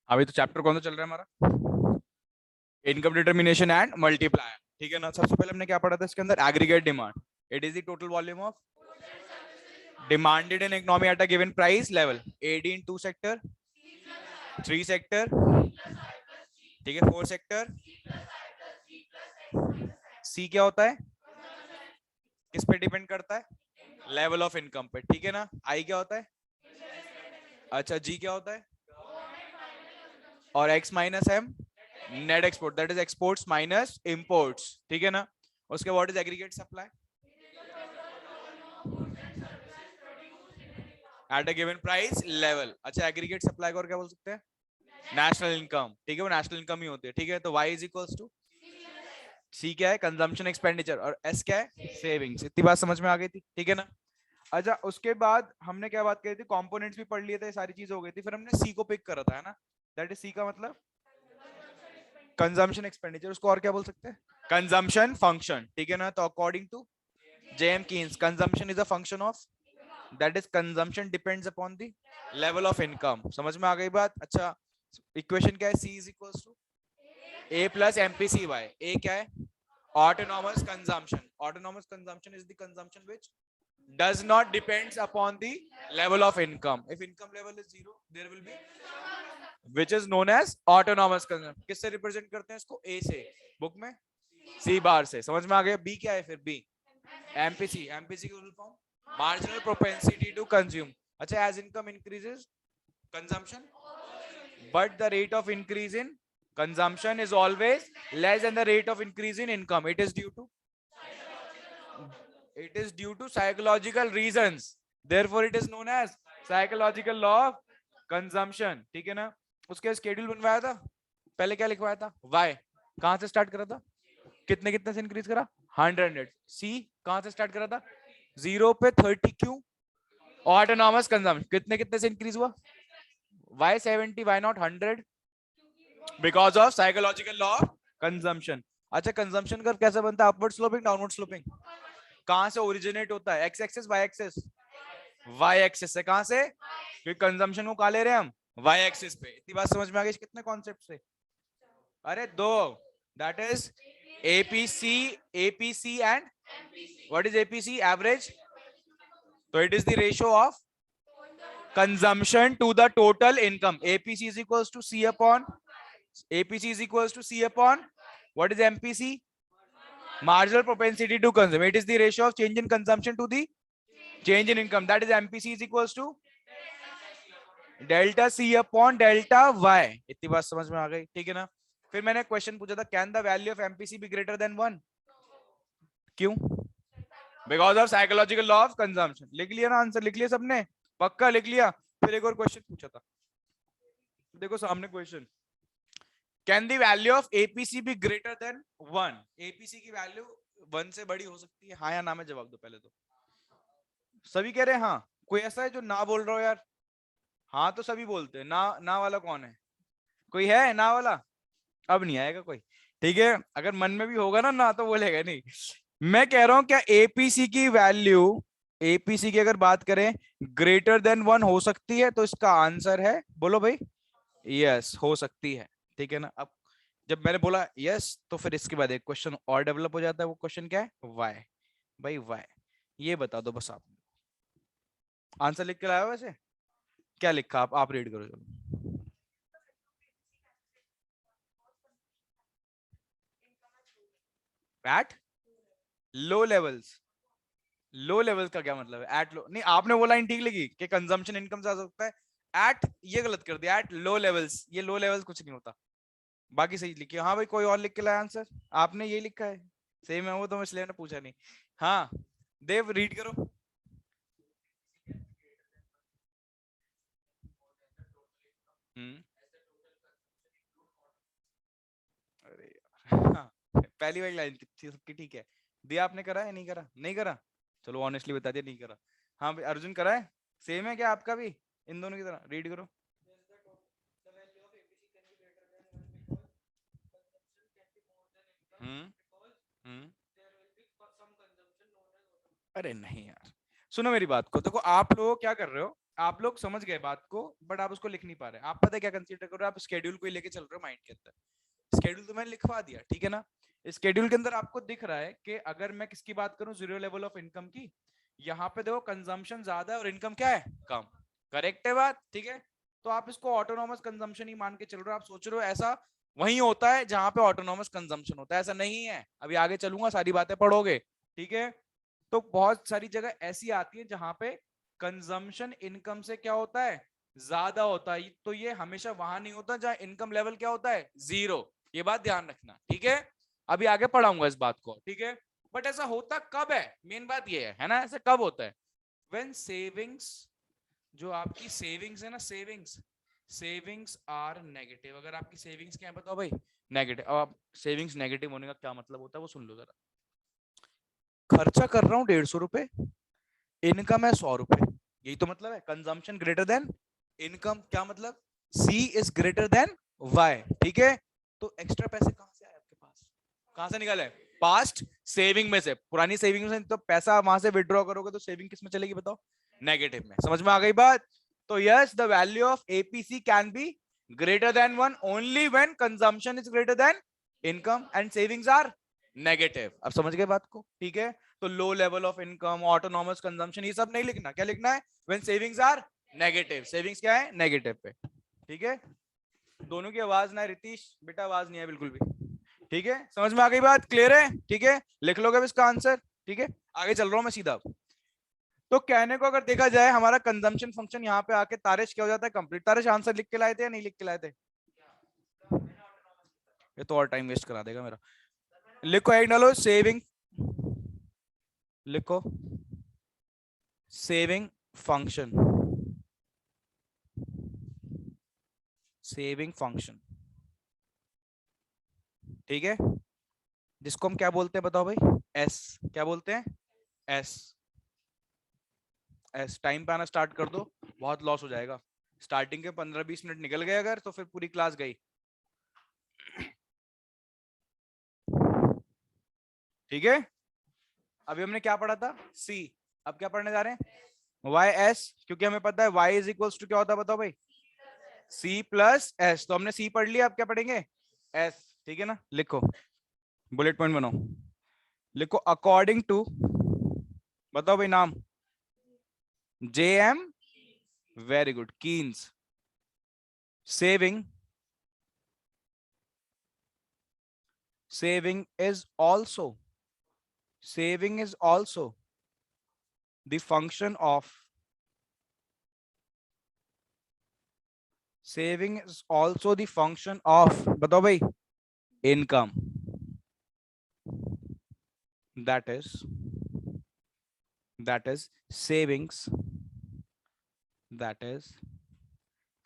अभी तो चैप्टर कौन सा चल रहा है हमारा? Income determination and multiplier. ठीक है ना। सबसे पहले हमने क्या पढ़ा था इसके अंदर? Aggregate demand. It is the total volume of demanded in economy at a given price level. AD in 2 sector, 3 sector, ठीक है, 4 सेक्टर। सी क्या होता है? किस पे डिपेंड करता है? लेवल ऑफ इनकम पे। ठीक है ना। आई क्या होता है? अच्छा, जी क्या होता है? और X minus M, net export, that is exports minus imports. ठीक है ना। उसके what is aggregate supply at a given price level. अच्छा, एग्रीगेट सप्लाई को और क्या बोल सकते हैं? National income. ठीक है, वो नेशनल इनकम ही होती है। ठीक है, तो y इज इक्वल्स टू सी क्या है? कंजम्पशन एक्सपेंडिचर, और एस क्या है? सेविंग्स। इतनी बात समझ में आ गई थी? ठीक है ना। अच्छा, उसके बाद हमने क्या बात करी थी? कंपोनेंट्स भी पढ़ लिए थे, सारी चीज हो गई थी। फिर हमने सी को पिक करा था, है ना। दैट इज सी का मतलब कंजम्पशन एक्सपेंडिचर। उसको और क्या बोल सकते हैं? Consumption function. ठीक है ना। तो according to JM Keynes, consumption is a function of, that is consumption depends upon the level of income. समझ में आ गई बात? अच्छा, इक्वेशन क्या है? C is equals to A plus MPC Y. A क्या है? Autonomous consumption. Autonomous consumption is the consumption which does not depends upon the level of income. If income level is zero, there will be which is known as autonomous consumption. किससे represent करते हैं इसको? ए से, book में सी बार से। समझ में आ गया? बी क्या है फिर? B MPC. एमपीसी की full form marginal propensity to consume. अच्छा, as income increases consumption, but the rate of increase in consumption is always less than the rate of increase in income. It is due to psychological reasons. Therefore it is known as psychological law of consumption. ठीक है ना। उसके schedule बनवाया था, पहले क्या लिखवाया था? y कहां से स्टार्ट करा था? कितने कितने से इंक्रीज करा? 100। सी कहां से स्टार्ट करा था? 0 पे 30। क्यों? ऑटोनॉमस कंजम्पशन कितने कितने से इंक्रीज हुआ? y 70, y not 100? Because of psychological law of consumption. अच्छा, कंजम्पशन कर्व कैसा बनता है? Upward sloping, downward sloping? कहां से ओरिजिनेट होता है? X axis, Y axis? Y axis से। कहां से? क्योंकि कंजम्पशन को कहां ले रहे हैं हम? वाई एक्सेस पे। इतनी बात समझ में आ गई? कितने कॉन्सेप्ट से? अरे दो। That is APC. APC and what is APC? Average. तो it is the ratio of consumption to the total income. APC is equals to C upon APC is equals to C upon what is MPC? Marginal propensity to consume. It is the ratio of change in consumption to the change in income. That is MPC is equals to delta C upon delta Y. इतनी बात समझ में आ गई? ठीक है ना। फिर मैंने क्वेश्चन पूछा था, can the value of MPC B greater than 1? क्यों? Because of psychological law of consumption. लिख लिया ना आंसर? लिख लिया सबने? पक्का लिख लिया? फिर एक और क्वेश्चन पूछा था, देखो सामने question. Can the value of APC B greater than 1? APC की वैल्यू 1 से बड़ी हो सकती है? हाँ या ना में जवाब दो पहले तो। सभी कह रहे हैं हाँ। कोई ऐसा है जो ना बोल रहा हो यार? हाँ तो सभी बोलते हैं ना। ना वाला कौन है? कोई है ना वाला? अब नहीं आएगा कोई। ठीक है, अगर मन में भी होगा ना ना तो बोलेगा नहीं। मैं कह रहा हूं, क्या एपीसी की वैल्यू, एपीसी की अगर बात करें, ग्रेटर देन 1 हो सकती है? तो इसका आंसर है, बोलो भाई, यस हो सकती है। ठीक है ना। अब जब मैंने बोला यस, तो फिर इसके बाद एक क्वेश्चन और डेवलप हो जाता है। वो क्वेश्चन क्या है? वाई। भाई वाई, ये बता दो बस। आप आंसर लिख के लाए हो? वैसे क्या लिखा? आप रीड करो चलो। At low levels. Low levels का क्या मतलब है? एट लो नहीं, आपने वो लाइन ठीक लिखी कि कंजम्पशन इनकम से आ सकता है। एट ये गलत कर दिया। एट लो लेवल्स, ये लो लेवल्स कुछ नहीं होता। बाकी सही लिखी। हाँ भाई, कोई और लिख के लाया आंसर? आपने ये लिखा है? सेम है वो तो, इसलिए मैंने पूछा नहीं। हाँ देव, रीड करो। हम्म। अरे यार हाँ, पहली वाली लाइन थी सबकी ठीक है। दिया आपने? करा है? नहीं करा? नहीं करा? चलो ऑनेस्टली बता दिया नहीं करा। हाँ भाई अर्जुन, करा है? सेम है क्या आपका भी? इन दोनों की तरह रीड करो। हम्म। हम्म। अरे नहीं यार, सुनो मेरी बात को। देखो आप लोग क्या कर रहे हो, आप लोग समझ गए बात को, बट आप उसको लिख नहीं पा रहे। आप पता है क्या कंसीडर करो, आप स्केड्यूल को ही लेके चल रहे हो माइंड के अंदर। स्केड्यूल तो मैंने लिखवा दिया, ठीक है ना। स्केड्यूल के अंदर आपको दिख रहा है कि अगर मैं किसकी बात करूं, जीरो लेवल ऑफ इनकम की, यहाँ पे देखो कंजम्पशन ज्यादा है और इनकम क्या है, कम। करेक्ट है बात, ठीक है। तो आप इसको ऑटोनॉमस कंजम्पशन ही मान के चल रहे हो। आप सोच रहे हो ऐसा वही होता है जहां पे ऑटोनॉमस कंजम्पशन होता है, ऐसा नहीं है। अभी आगे चलूंगा, सारी बातें पढ़ोगे, ठीक है। तो बहुत सारी जगह ऐसी आती है जहां पे कंजम्पशन इनकम से क्या होता है, ज्यादा होता है। तो ये हमेशा वहां नहीं होता जहां इनकम लेवल क्या होता है, जीरो। ये बात ध्यान रखना, ठीक है। अभी आगे पढ़ाऊंगा इस बात को, ठीक है। बट ऐसा होता कब है, मेन बात ये है ना, ऐसा कब होता है, व्हेन सेविंग्स, जो आपकी सेविंग्स है ना, सेविंग्स आर नेगेटिव। अगर आपकी सेविंग्स क्या है बताओ भाई, नेगेटिव। अब आप सेविंग्स नेगेटिव होने का क्या मतलब होता है वो सुन लो जरा। खर्चा कर रहा हूं 150 रुपए, इनकम है 100 रुपए, यही तो मतलब है कंजम्पशन ग्रेटर देन इनकम। क्या मतलब, C is greater than Y, ठीक है। तो एक्स्ट्रा पैसे कहां से आए आपके पास, कहां से निकाले, पास्ट सेविंग में से, पुरानी सेविंग में से। तो पैसा वहां से विड्रॉ करोगे तो सेविंग किस में चलेगी बताओ, नेगेटिव में। समझ में आ गई बात। तो yes, the value of APC can be greater than 1 only when consumption is greater than income and savings are negative. अब समझ गए बात को, ठीक है। तो low level of income, autonomous consumption, ये सब नहीं लिखना। क्या लिखना है, when savings are negative. Savings क्या है, नेगेटिव पे, ठीक है। दोनों की आवाज ना है रितीश बेटा, आवाज नहीं है बिल्कुल भी, ठीक है। समझ में आ गई बात, क्लियर है, ठीक है। लिख लोगे अब इसका आंसर, ठीक है। आगे चल रहा हूं मैं सीधा। तो कहने को अगर देखा जाए, हमारा कंजम्पशन फंक्शन यहाँ पे आके तारिश क्या हो जाता है, कंप्लीट। तारिश आंसर लिख के लाए थे या नहीं लिख के लाए थे, ये तो और टाइम वेस्ट करा देगा मेरा। लिखो, एक डालो सेविंग, लिखो सेविंग फंक्शन, सेविंग फंक्शन, ठीक है। जिसको हम क्या बोलते हैं बताओ भाई, एस। क्या बोलते हैं, एस। एस टाइम पे आना स्टार्ट कर दो, बहुत लॉस हो जाएगा। स्टार्टिंग के 15-20 मिनट निकल गए अगर, तो फिर पूरी क्लास गई, ठीक है। अभी हमने क्या पढ़ा था, सी। अब क्या पढ़ने जा रहे हैं, वाई एस, क्योंकि हमें पता है वाई इज इक्वल्स टू क्या होता है बताओ भाई, सी प्लस एस। तो हमने सी पढ़ लिया, अब क्या पढ़ेंगे, एस, ठीक है ना। लिखो, बुलेट पॉइंट बनाओ, लिखो अकॉर्डिंग टू, बताओ भाई नाम, J M, very good, Keynes. Saving, saving is also, saving is also the function of, saving is also the function of, बताओ भाई, income। that is, that is savings, that is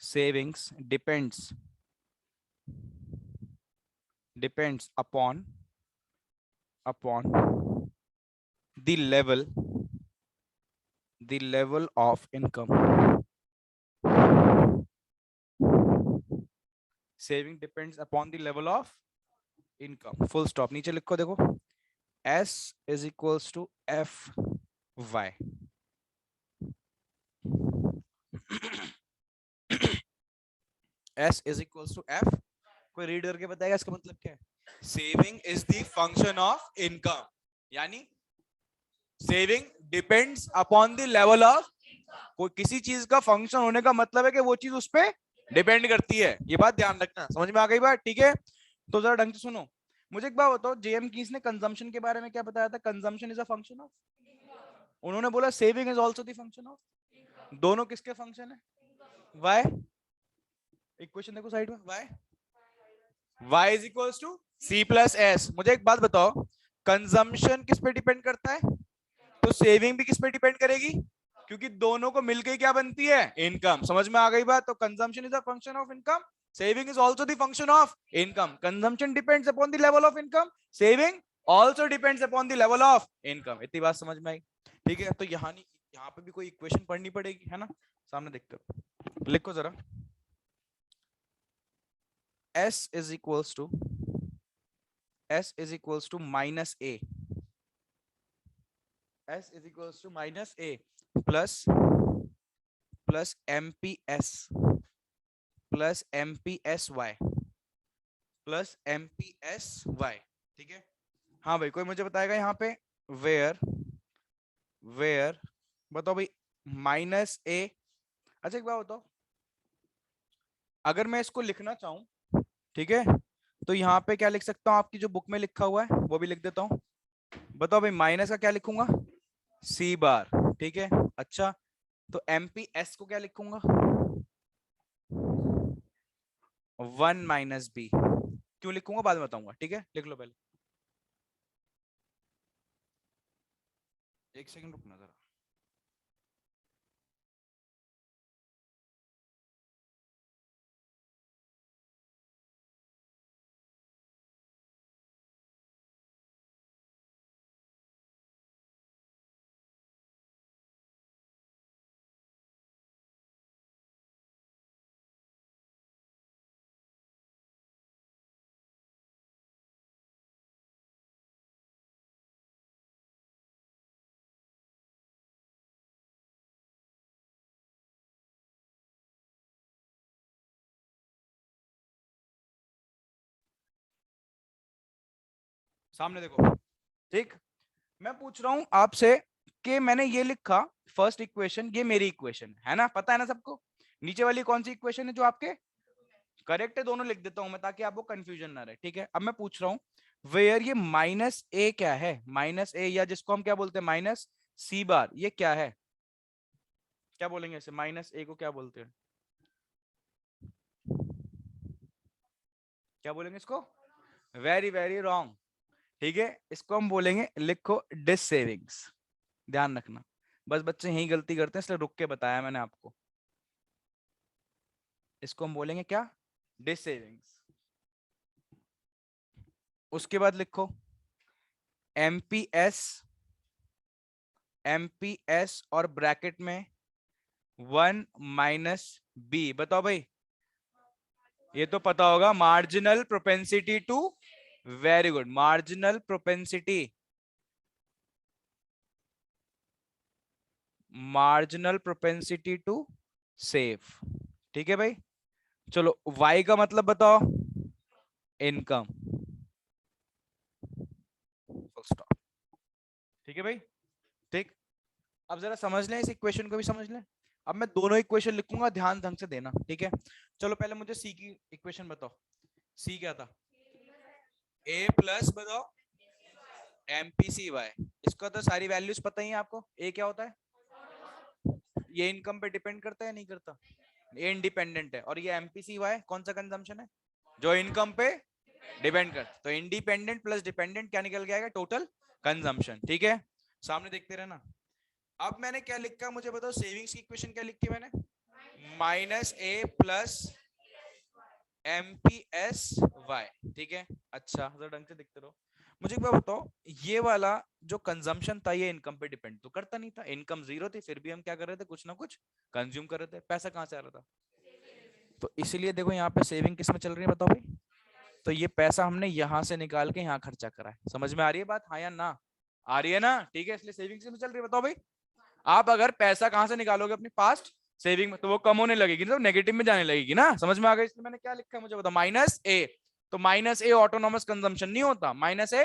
savings depends, depends upon, upon the level, the level of income। saving depends upon the level of income, full stop। नीचे लिखो देखो, S is equals to F y। S is equals to F, कोई read करके बताएगा इसका मतलब क्या है, saving is the function of income, यानी saving depends upon the level of, कोई किसी चीज का फंक्शन होने का मतलब है कि वो चीज उस पर डिपेंड करती है। ये बात ध्यान रखना, समझ में आ गई बात, ठीक है। तो जरा ढंग से सुनो, मुझे एक बात बताओ, जेएम कीस ने कंजम्पशन के बारे में क्या बताया था, consumption is a function of, उन्होंने बोला saving is also the function of, दोनों किसके फंक्शन है, वाई। इक्वेशन देखो साइड में, Y, y is equals to C plus S. मुझे एक बात बताओ, कंजम्पशन किस पे डिपेंड करता है, तो सेविंग भी किस पे डिपेंड करेगी, क्योंकि दोनों को मिलकर क्या बनती है, इनकम। समझ में आ गई बात। तो consumption is a function of income, saving is also the function of income. Consumption depends upon the level of income, saving also depends upon the level of income. इतनी बात समझ में आई, ठीक है। तो यहाँ नहीं, यहाँ पे भी कोई इक्वेशन पढ़नी पड़ेगी, है ना। सामने देखते हो, लिखो जरा, S is equals to, S is equals to minus A, S is equals to minus A plus plus MPS plus MPSY plus MPSY, ठीक है। हाँ भाई, कोई मुझे बताएगा यहाँ पे वेयर वेयर बताओ भाई -A। अच्छा एक बात बताओ, अगर मैं इसको लिखना चाहूँ, ठीक है, तो यहाँ पे क्या लिख सकता हूँ, आपकी जो बुक में लिखा हुआ है वो भी लिख देता हूँ। बताओ भाई माइनस का क्या लिखूंगा, C बार, ठीक है। अच्छा तो MPS को क्या लिखूंगा, 1 - B। क्यों लिखूंगा बाद में बताऊंगा, ठीक है, लिख लो पहले। एक सेकंड रुकना जरा। सामने देखो, ठीक। मैं पूछ रहा हूं आपसे कि मैंने ये लिखा फर्स्ट इक्वेशन, ये मेरी इक्वेशन है ना, पता है ना सबको। नीचे वाली कौन सी इक्वेशन है जो आपके करेक्ट है, दोनों लिख देता हूं मैं ताकि आपको कंफ्यूजन ना रहे, ठीक है। अब मैं पूछ रहा हूं वेयर ये -A क्या है, -A या जिसको हम क्या बोलते हैं -C बार, ये क्या है, क्या बोलेंगे इसे, -A को क्या बोलते हैं, क्या बोलेंगे इसको, वेरी वेरी रॉन्ग, ठीक है। इसको हम बोलेंगे, लिखो डिस सेविंग्स, ध्यान रखना। बस बच्चे यही गलती करते हैं, इसलिए रुक के बताया मैंने आपको। इसको हम बोलेंगे क्या, डिस सेविंग्स। उसके बाद लिखो MPS, MPS और ब्रैकेट में 1 - B। बताओ भाई, ये तो पता होगा, marginal propensity to, very good, marginal propensity, marginal propensity to save, ठीक है भाई। चलो Y का मतलब बताओ, इनकम, फुल स्टॉप, ठीक है भाई, ठीक। अब जरा समझ लें, इस इक्वेशन को भी समझ लें। अब मैं दोनों इक्वेशन लिखूंगा, ध्यान ढंग से देना, ठीक है। चलो पहले मुझे C की इक्वेशन बताओ, C क्या था, A प्लस बताओ MPCY। इसका तो सारी वैल्यूज पता ही है आपको, A क्या होता है, ये इनकम पे डिपेंड करता है नहीं करता, ये इंडिपेंडेंट है। और ये MPCY कौन सा कंजम्पशन है, जो इनकम पे डिपेंड करता, तो इंडिपेंडेंट प्लस डिपेंडेंट क्या निकल के आएगा, टोटल कंजम्पशन, ठीक है। सामने देखते रहना। अब मैंने क्या लिखा मुझे बताओ, सेविंग्स की इक्वेशन क्या लिखी मैंने, -A प्लस MPSY, ठीक है। अच्छा जरा ढंग से दिखते रहो। मुझे एक बात बताओ, ये वाला जो कंजम्पशन था ये इनकम पे डिपेंड तो करता नहीं था, इनकम 0 थी, फिर भी हम क्या कर रहे थे, कुछ ना कुछ कंज्यूम कर रहे थे, पैसा कहां से आ रहा था। तो इसलिए देखो यहाँ पे सेविंग किस में चल रही है बताओ भाई, तो ये पैसा हमने यहां से निकाल के यहाँ खर्चा करा है। समझ में आ रही है बात, हाँ या ना, आ रही है ना, ठीक है। इसलिए सेविंग किस में चल रही है बताओ भाई। आप अगर पैसा कहां से निकालोगे अपनी पास्ट सेविंग में, तो वो कम होने लगेगी, तो नेगेटिव में जाने लगेगी ना, समझ में आ गया। इसलिए मैंने क्या लिखा है मुझे बताओ, -A। तो -A ऑटोनॉमस कंजम्पशन नहीं होता, -A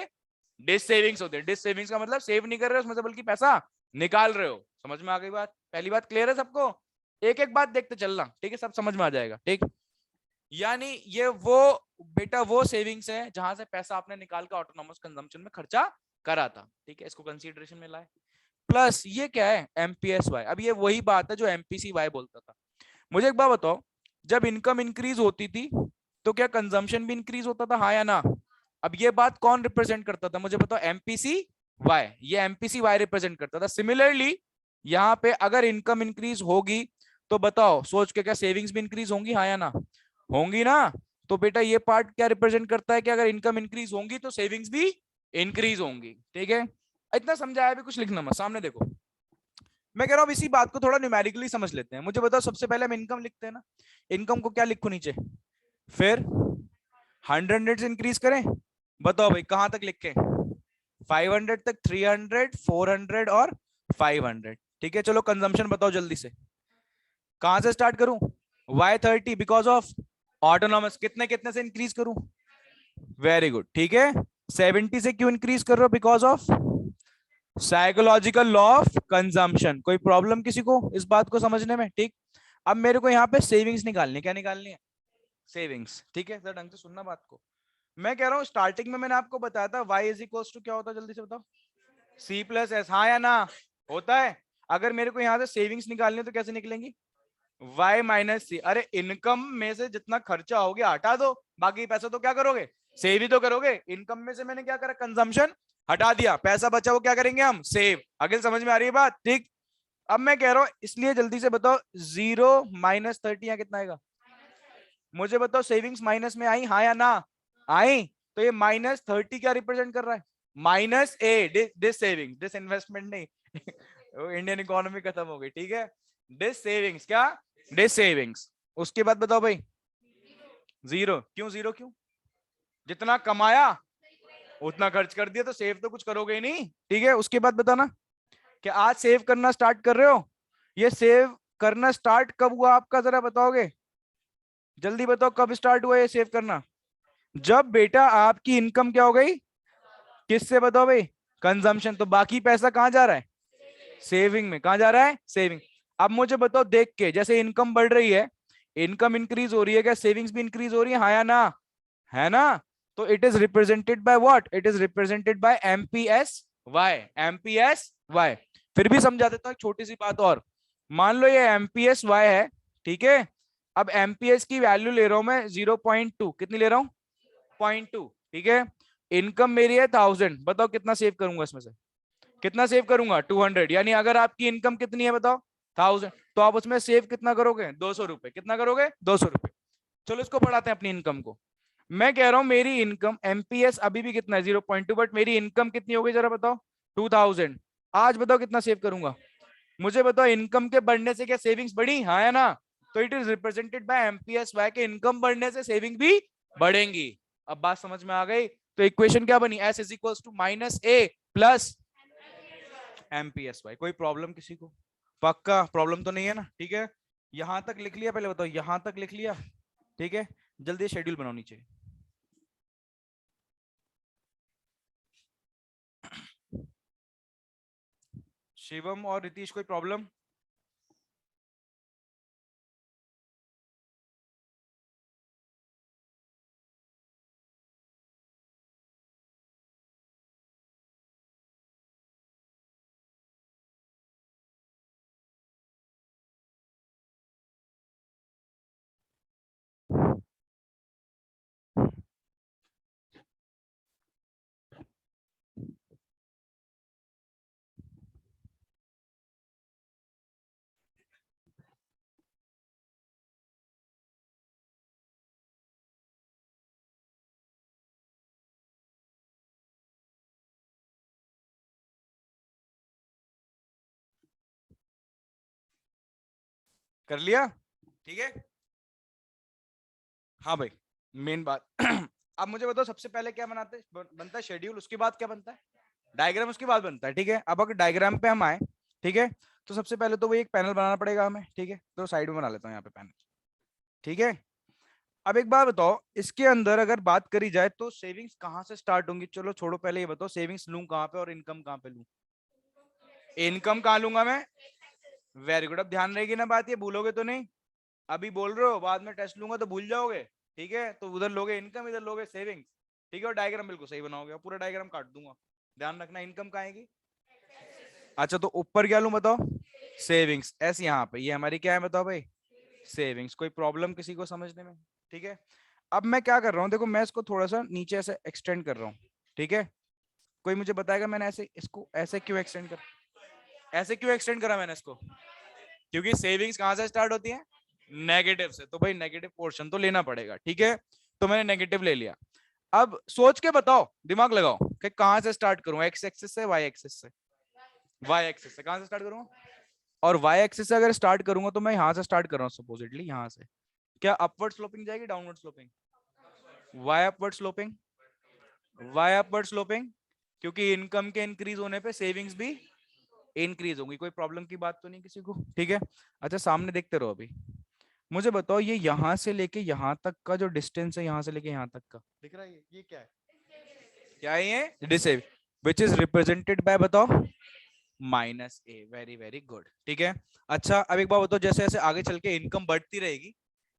डिस सेविंग्स होते हैं। डिस सेविंग्स का मतलब सेव नहीं कर रहे हो उसमें से, बल्कि पैसा निकाल रहे हो। समझ में आ गई बात, पहली बात क्लियर है सबको, एक एक बात देखते चलना, ठीक है, सब समझ में आ जाएगा, ठीक। यानी ये वो बेटा वो सेविंग्स है जहां से पैसा आपने निकाल कर ऑटोनॉमस कंजम्पशन में खर्चा करा था, ठीक है, इसको कंसीडरेशन में लाए। प्लस ये क्या है, MPSY। अब ये वही बात है जो MPCY बोलता था। मुझे एक बात बताओ, जब इनकम इंक्रीज होती थी तो क्या कंजम्पशन भी इंक्रीज होता था, हाँ या ना। अब ये बात कौन रिप्रेजेंट करता था मुझे बताओ, MPCY, ये MPCY रिप्रेजेंट करता था। सिमिलरली यहाँ पे अगर इनकम इंक्रीज होगी तो बताओ सोच के, क्या सेविंग्स भी इंक्रीज होंगी, हाँ या ना, होंगी ना। तो बेटा ये पार्ट क्या रिप्रेजेंट करता है कि अगर इनकम इंक्रीज होंगी तो सेविंग्स भी इंक्रीज होंगी, ठीक है। इतना समझाया भी, कुछ लिखना मत, सामने देखो। मैं कह रहा हूँ इसी बात को थोड़ा न्यूमेरिकली समझ लेते हैं। मुझे बताओ सबसे पहले हम इनकम लिखते हैं ना, इनकम को क्या लिखो नीचे, फिर 100 से इंक्रीज करें। बताओ भाई कहां तक लिखें, 500 तक, 300, 400 और 500, ठीक है। चलो कंजम्पशन बताओ जल्दी से, कहां से स्टार्ट करूं? y30 because of autonomous. कितने कितने से इंक्रीज करूं? वेरी गुड, ठीक है। 70 से क्यों इंक्रीज कर रहे हो? Because of psychological law of consumption. कोई प्रॉब्लम किसी को इस बात को समझने में? ठीक। अब मेरे को यहाँ पे सेविंग्स निकालनी है। क्या निकालनी है? सेविंग्स। ठीक है, ढंग से सुनना बात को। मैं कह रहा हूँ स्टार्टिंग में मैंने आपको बताया था y इज इक्वल टू क्या होता है, जल्दी से बताओ। c प्लस एस, हाँ या ना? होता है। अगर मेरे को यहाँ से सेविंग्स निकालनी है तो कैसे निकलेंगी? y माइनस सी। अरे इनकम में से जितना खर्चा हो गया हटा दो, बाकी पैसा तो क्या करोगे? सेव ही तो करोगे। इनकम में से मैंने क्या करा? कंजम्पशन हटा दिया, पैसा बचा वो क्या करेंगे हम? सेव। अगर समझ में आ रही है बात? ठीक। अब मैं कह रहा हूं इसलिए जल्दी से बताओ 0 - 30 यहाँ कितना आएगा? मुझे बताओ सेविंग्स माइनस में आई, हाँ या ना? आई। तो ये -30 क्या रिप्रेजेंट कर रहा है? -a, this savings, this investment नहीं। इंडियन इकोनॉमी खत्म हो गई, ठीक है। दिस सेविंग्स क्या? This savings. उसके बाद बताओ भाई 0 क्यों? 0 क्यों? जितना कमाया उतना खर्च कर दिया, तो सेव तो कुछ करोगे ही नहीं, ठीक है। उसके बाद बताना कि आज सेव करना स्टार्ट कर रहे हो। ये सेव करना स्टार्ट कब हुआ आपका, जरा बताओगे? जल्दी बताओ कब स्टार्ट हुआ ये सेव करना? जब बेटा आपकी इनकम क्या हो गई? किससे बताओ भाई? कंजम्पशन। तो बाकी पैसा कहां जा रहा है? सेविंग में। कहां जा रहा है? सेविंग। अब मुझे बताओ देख के, जैसे इनकम बढ़ रही है, इनकम इंक्रीज हो रही है, क्या सेविंग्स भी इंक्रीज हो रही है, हाँ या ना? है ना? तो it is represented by what? It is represented by MPS Y. MPS Y. फिर भी समझा देता हूं एक छोटी सी बात और। मान लो ये एमपीएस वाई है, ठीक है। अब एमपीएस की वैल्यू ले रहा हूं मैं 0.2। कितनी ले रहा हूं? 0.2, ठीक है। इनकम मेरी है 1000। बताओ कितना सेव करूंगा इसमें से? कितना सेव करूंगा? 200। यानी अगर आपकी इनकम कितनी है बताओ? 1000। तो आप उसमें सेव कितना करोगे? 200 रुपए। कितना करोगे? 200 रुपए। चलो इसको बढ़ाते हैं अपनी इनकम को। मैं कह रहा हूं मेरी इनकम एमपीएस अभी भी कितना है? 0.2, बट मेरी इनकम कितनी हो गई जरा बताओ? 2000। आज बताओ कितना सेव करूंगा? मुझे बताओ इनकम के बढ़ने से क्या सेविंग्स बढ़ी, हाँ या ना? तो it is represented by MPS Y के इनकम बढ़ने से सेविंग भी बढ़ेंगी। अब बात समझ में आ गई? तो इक्वेशन क्या बनी? S is equal to -a plus MPS Y. कोई प्रॉब्लम किसी को? पक्का प्रॉब्लम तो नहीं है ना? ठीक है। यहां तक लिख लिया? पहले बताओ यहां तक लिख लिया? ठीक है, जल्दी शेड्यूल बनाओ नीचे। शिवम और रितीश कोई प्रॉब्लम? कर लिया? ठीक है। हाँ भाई, मेन बात। अब मुझे बताओ सबसे पहले क्या बनता है शेड्यूल, उसके बाद क्या बनता है? डायग्राम उसके बाद बनता है, ठीक है। अब अगर डायग्राम पे हम आए, ठीक है, तो सबसे पहले तो वो एक पैनल बनाना पड़ेगा हमें, ठीक है। तो साइड में बना लेता हूँ यहाँ पे पैनल, ठीक है। अब एक बात बताओ, इसके अंदर अगर बात करी जाए तो सेविंग्स कहाँ से स्टार्ट होंगी? चलो छोड़ो, पहले ये बताओ सेविंग्स लूं कहाँ पे और इनकम कहाँ पे लूं? इनकम कहाँ लूंगा मैं? Very good. अब ध्यान रहेगी ना बात, ये भूलोगे तो नहीं? अभी बोल रहे हो, बाद में टेस्ट लूंगा तो भूल जाओगे, ठीक है। तो उधर लोगे इनकम, इधर लोगे सेविंग्स, ठीक है। और डायग्राम बिल्कुल सही बनाओगे, पूरा डायग्राम काट दूंगा। ध्यान रखना इनकम कहाँ आएगी? अच्छा, तो ऊपर क्या लूं बताओ? सेविंग्स। एस यहाँ पे, ये हमारी क्या है बताओ भाई? सेविंग्स। कोई प्रॉब्लम किसी को समझने में? ठीक है। अब मैं क्या कर रहा हूँ, देखो मैं इसको थोड़ा सा नीचे ऐसे एक्सटेंड कर रहा हूँ, ठीक है। कोई मुझे बताएगा मैंने ऐसे इसको ऐसे क्यों एक्सटेंड कर, ऐसे क्यों एक्सटेंड करा मैंने इसको? क्योंकि सेविंग्स कहां से स्टार्ट होती है? नेगेटिव से। तो भाई नेगेटिव पोर्शन तो लेना पड़ेगा, ठीक है। तो मैंने नेगेटिव ले लिया। अब सोच के बताओ, दिमाग लगाओ कि कहां से स्टार्ट करूं, एक्स एक्सिस से वाई एक्सिस से? वाई एक्सिस से। कहां से स्टार्ट करूंगा? और वाई एक्सिस से अगर स्टार्ट करूंगा तो मैं यहां से स्टार्ट कर रहा हूं सपोजिटली, यहां से। क्या अपवर्ड स्लोपिंग जाएगी, downward sloping? Why upward sloping. Why upward sloping, क्योंकि इनकम के इंक्रीज होने पे सेविंग्स भी इंक्रीज होंगी। कोई प्रॉब्लम की बात तो नहीं किसी को, ठीक है। अच्छा सामने देखते रहो अभी। मुझे बताओ ये यहां से लेके यहां तक का जो डिस्टेंस है, यहां से लेके यहां तक का दिख रहा है, ये क्या है? क्या है ये? डिसेब, विच इज रिप्रेजेंटेड बाय, बताओ, माइनस ए। वेरी वेरी गुड, ठीक है। अच्छा अब एक बात बताओ, जैसे जैसे आगे चल के इनकम बढ़ती रहेगी,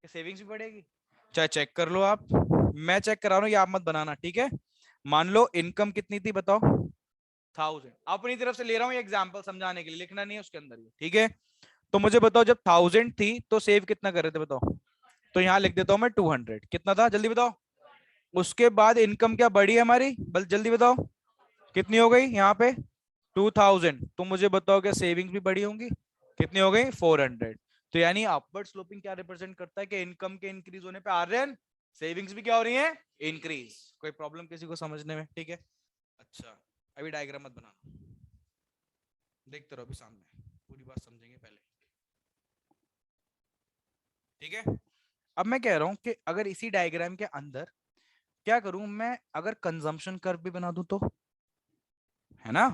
सेविंग्स भी बढ़ेगी? चाहे चेक कर लो आप, मैं चेक करा रहा हूँ, ये आप मत बनाना, ठीक है। मान लो इनकम कितनी थी बताओ, 1000। अपनी तरफ से ले रहा हूँ एग्जांपल समझाने के लिए, लिखना नहीं है उसके अंदर ये, ठीक है। तो मुझे बताओ जब 1000 थी तो सेव कितना कर रहे थे बताओ? तो यहाँ लिख देता हूँ मैं 200। कितना था जल्दी बताओ? उसके बाद इनकम क्या बढ़ी है हमारी, बल जल्दी बताओ, कितनी हो गई यहाँ पे? 2000। तो मुझे बताओ क्या सेविंग्स भी बढ़ी होंगी? कितनी हो गई? 400। तो यानी अपवर्ड स्लोपिंग क्या रिप्रेजेंट करता है कि इनकम के इंक्रीज होने पे आर्यन सेविंग्स भी क्या हो रही है? इंक्रीज। कोई प्रॉब्लम किसी को समझने में? ठीक है। अच्छा अभी डायग्राम मत बनाना, देखते रहो अभी सामने, पूरी बात समझेंगे पहले, ठीक है। अब मैं कह रहा हूं कि अगर इसी डायग्राम के अंदर क्या करूं मैं, अगर कंजम्पशन कर्व भी बना दूं तो, है ना?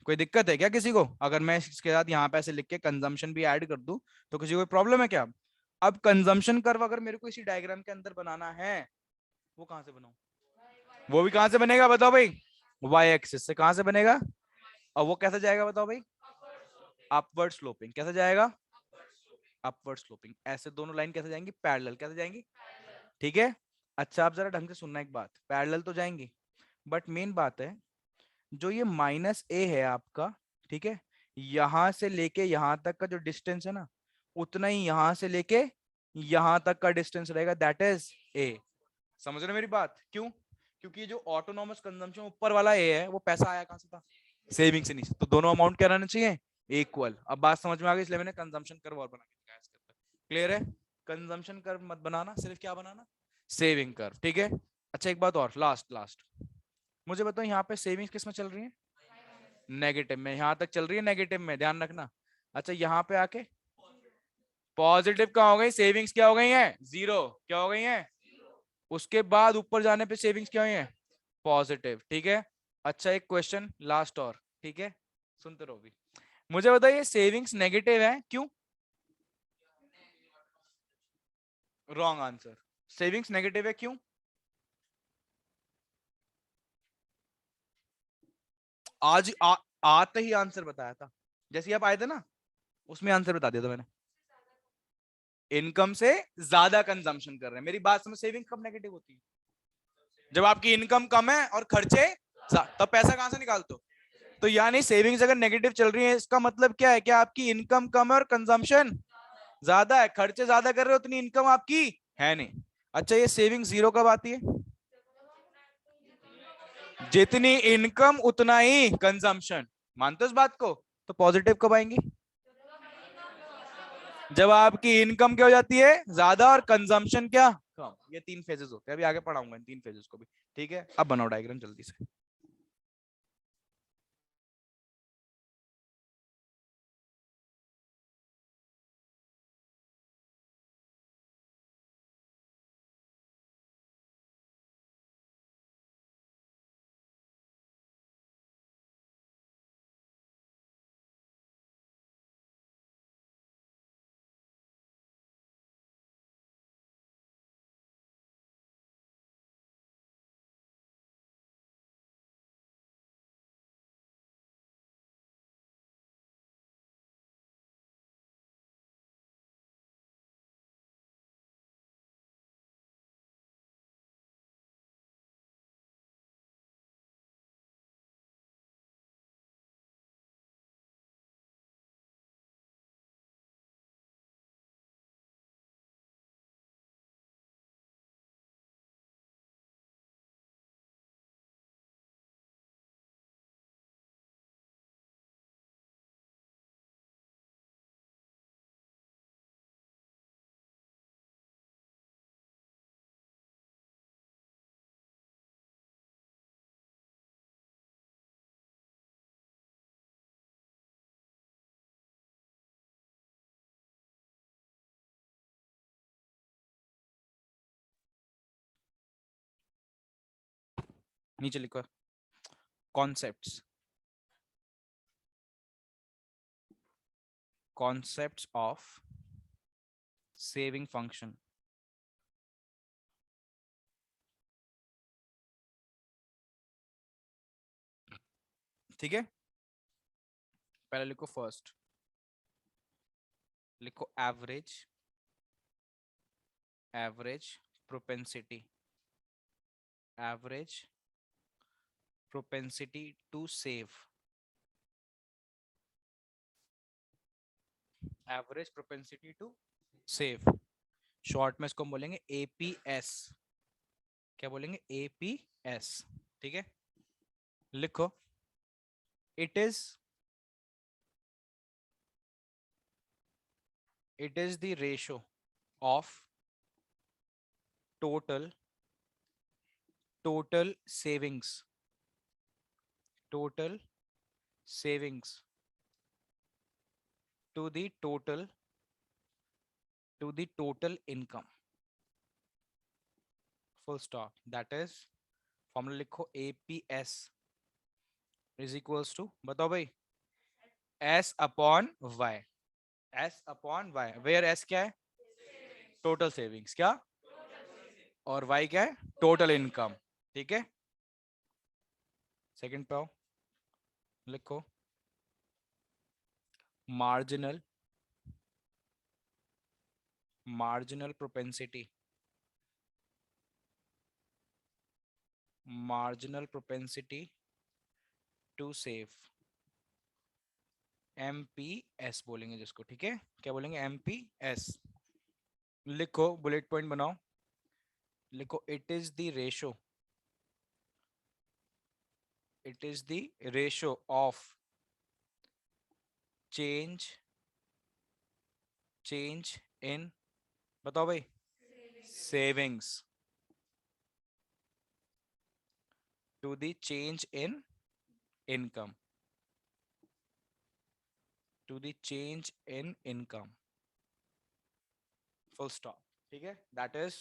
कोई दिक्कत है क्या किसी को? अगर मैं इसके साथ यहाँ पे ऐसे लिख के कंजम्पशन भी ऐड कर दूं तो किसी को प्रॉब्लम है क्या? अब कंजम्पशन कर्व अगर मेरे को इसी डायग्राम के अंदर बनाना है, वो कहां से बनाऊं? वो भी कहां से बनेगा बताओ भाई? वाई एक्सिस से। कहां से बनेगा? और वो कैसे जाएगा बताओ भाई? Upward sloping. कैसे जाएगा? Upward sloping. ऐसे दोनों लाइन कैसे जाएंगी? पैरेलल। कैसे जाएंगी? ठीक है। अच्छा आप जरा ढंग से सुनना एक बात, पैरेलल तो जाएंगी, बट मेन बात है जो ये माइनस ए है आपका, ठीक है, यहां से लेके यहां तक का जो डिस्टेंस है ना, उतना ही यहां से लेके यहां तक का डिस्टेंस रहेगा, दैट इज ए। समझ रहे हो मेरी बात? क्यों? क्योंकि जो ऑटोनॉमस कंजम्पशन ऊपर वाला ए है, वो पैसा आया कहां से था? सेविंग से नीचे। तो दोनों अमाउंट क्या रहना चाहिए? इक्वल। अब बात समझ में आ गई, इसलिए मैंने कंजम्पशन कर्व और बना के दिखाया इसके अंदर। क्लियर है? कंजम्पशन कर्व मत बनाना, सिर्फ क्या बनाना? सेविंग कर्व, ठीक है। अच्छा एक बात और, लास्ट लास्ट, मुझे बताओ यहाँ पे सेविंग्स किस में चल रही है? नेगेटिव में। यहां तक चल रही है नेगेटिव में, ध्यान रखना। अच्छा यहाँ पे आके पॉजिटिव क्या हो गई? सेविंग्स क्या हो गई है? जीरो। क्या हो गई है? उसके बाद ऊपर जाने पे सेविंग्स क्या हुई है? पॉजिटिव, ठीक है। अच्छा एक क्वेश्चन लास्ट और, ठीक है, सुनते रहो भी। मुझे बताइए सेविंग्स नेगेटिव है क्यों? Wrong answer. सेविंग्स नेगेटिव है क्यों? आज आते ही आंसर बताया था, जैसे आप आए थे ना, उसमें आंसर बता दिया था मैंने। इनकम से ज्यादा कंजम्पशन कर रहे हैं। मेरी बात समझ, सेविंग कब नेगेटिव होती है? जब आपकी इनकम कम है और खर्चे तब पैसा कहां से निकालते हो? तो यानी सेविंग्स अगर नेगेटिव चल रही है, इसका मतलब क्या है कि आपकी इनकम कम है और कंजम्पशन ज्यादा है। खर्चे ज्यादा कर रहे हो, उतनी इनकम आपकी है नहीं। अच्छा ये सेविंग जीरो कब आती है? जितनी इनकम उतना ही कंजम्पशन। मानते हो इस बात को? तो पॉजिटिव कब आएंगी? जब आपकी इनकम क्या हो जाती है? ज्यादा, और कंजम्पशन क्या? कम। ये तीन फेजेस होते हैं, अभी आगे पढ़ाऊंगा इन तीन फेजेस को भी, ठीक है। अब बनाओ डायग्राम जल्दी से। नीचे लिखो concepts. concepts of saving function. ठीक है, पहले लिखो फर्स्ट, लिखो average, average propensity, average propensity to save, average propensity to save, short में इसको हम बोलेंगे एपीएस। क्या बोलेंगे? एपीएस। ठीक है, लिखो it is the ratio of total savings, total savings to the total income, full stop. That is formula लिखो, APS is equals to, बताओ भाई, S upon Y, S upon Y, where S क्या है? Total savings. क्या? और Y क्या है? Total income. ठीक है, सेकंड पे आओ, लिखो marginal propensity, marginal propensity to save, MPS बोलेंगे जिसको। ठीक है, क्या बोलेंगे? MPS। लिखो, बुलेट पॉइंट बनाओ, लिखो it is the ratio of change in, बताओ भाई, savings to the change in income, to the change in income, full stop. ठीक है, दैट इज